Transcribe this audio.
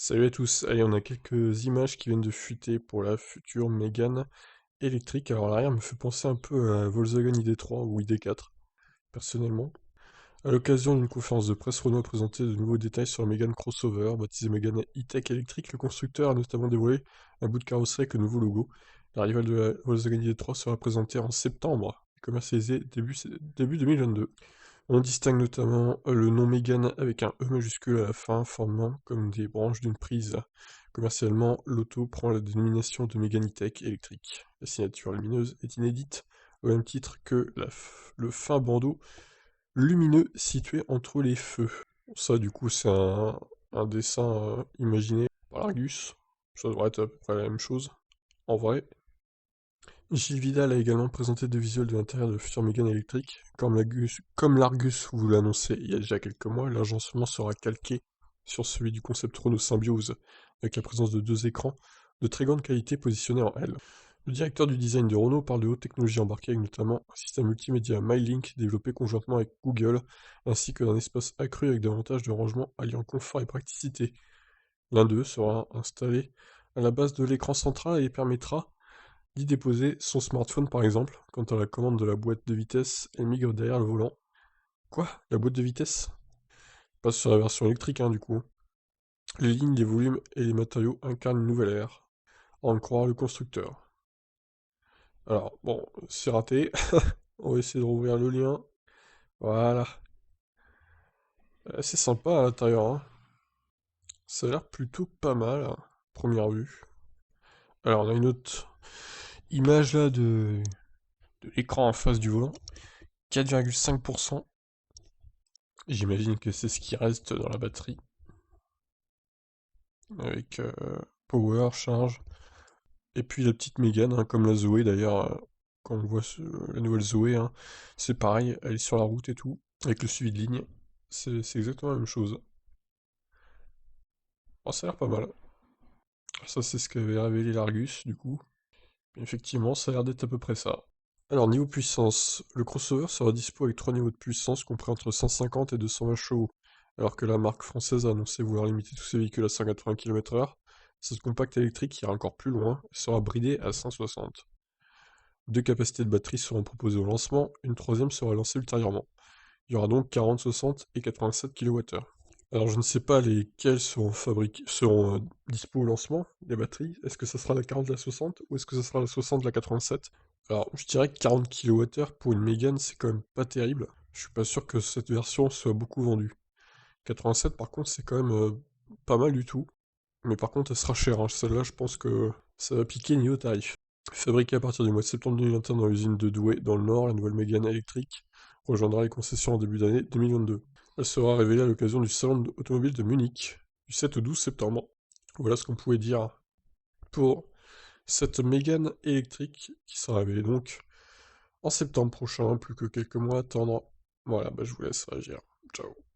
Salut à tous, allez on a quelques images qui viennent de fuiter pour la future Mégane électrique. Alors l'arrière me fait penser un peu à Volkswagen ID3 ou ID4, personnellement. À l'occasion d'une conférence de presse, Renault a présenté de nouveaux détails sur la Mégane Crossover, baptisée Mégane E-Tech électrique. Le constructeur a notamment dévoilé un bout de carrosserie avec le nouveau logo. La rivale de la Volkswagen ID3 sera présentée en septembre, et commercialisée début 2022. On distingue notamment le nom Mégane avec un E majuscule à la fin, formant comme des branches d'une prise. Commercialement, l'auto prend la dénomination de Mégane E-Tech électrique. La signature lumineuse est inédite, au même titre que le fin bandeau lumineux situé entre les feux. Ça, du coup, c'est un dessin imaginé par l'Argus. Ça devrait être à peu près la même chose, en vrai. Gilles Vidal a également présenté des visuels de l'intérieur de la future Mégane électrique. Comme l'Argus vous l'annoncez il y a déjà quelques mois, l'agencement sera calqué sur celui du concept Renault Symbiose, avec la présence de deux écrans de très grande qualité positionnés en L. Le directeur du design de Renault parle de haute technologie embarquée avec notamment un système multimédia MyLink développé conjointement avec Google, ainsi que d'un espace accru avec davantage de rangements alliant confort et praticité. L'un d'eux sera installé à la base de l'écran central et permettra d'y déposer son smartphone par exemple. Quant à la commande de la boîte de vitesse, elle migre derrière le volant. Quoi? La boîte de vitesse? Passe sur la version électrique, hein, du coup. Les lignes, les volumes et les matériaux incarnent une nouvelle ère, à en croire le constructeur. Alors, bon, c'est raté. On va essayer de rouvrir le lien. Voilà. C'est sympa à l'intérieur, hein. Ça a l'air plutôt pas mal, à première vue. Alors, on a une autre image là de l'écran en face du volant. 4,5%. J'imagine que c'est ce qui reste dans la batterie. Avec power, charge. Et puis la petite Mégane, hein, comme la Zoé d'ailleurs, quand on voit la nouvelle Zoé, hein, c'est pareil, elle est sur la route et tout, avec le suivi de ligne. C'est exactement la même chose. Oh, ça a l'air pas mal. Ça, c'est ce qu'avait révélé l'Argus, du coup. Effectivement, ça a l'air d'être à peu près ça. Alors, niveau puissance, le crossover sera dispo avec 3 niveaux de puissance compris entre 150 et 220 chevaux, alors que la marque française a annoncé vouloir limiter tous ses véhicules à 180 km/h. Cette compacte électrique ira encore plus loin et sera bridée à 160. Deux capacités de batterie seront proposées au lancement, une troisième sera lancée ultérieurement. Il y aura donc 40, 60 et 87 kWh. Alors je ne sais pas lesquelles seront dispo au lancement, les batteries. Est-ce que ça sera la 40 de la 60 ou est-ce que ça sera la 60 de la 87? Alors je dirais que 40 kWh pour une Mégane c'est quand même pas terrible. Je suis pas sûr que cette version soit beaucoup vendue. 87 par contre c'est quand même pas mal du tout. Mais par contre elle sera chère, hein. Celle-là je pense que ça va piquer niveau tarif. Fabriquée à partir du mois de septembre 2021 dans l'usine de Douai, dans le Nord, la nouvelle Mégane électrique rejoindra les concessions en début d'année 2022. Elle sera révélée à l'occasion du salon automobile de Munich, du 7 au 12 septembre. Voilà ce qu'on pouvait dire pour cette Mégane électrique qui sera révélée donc en septembre prochain, plus que quelques mois à attendre. Voilà, bah je vous laisse réagir. Ciao.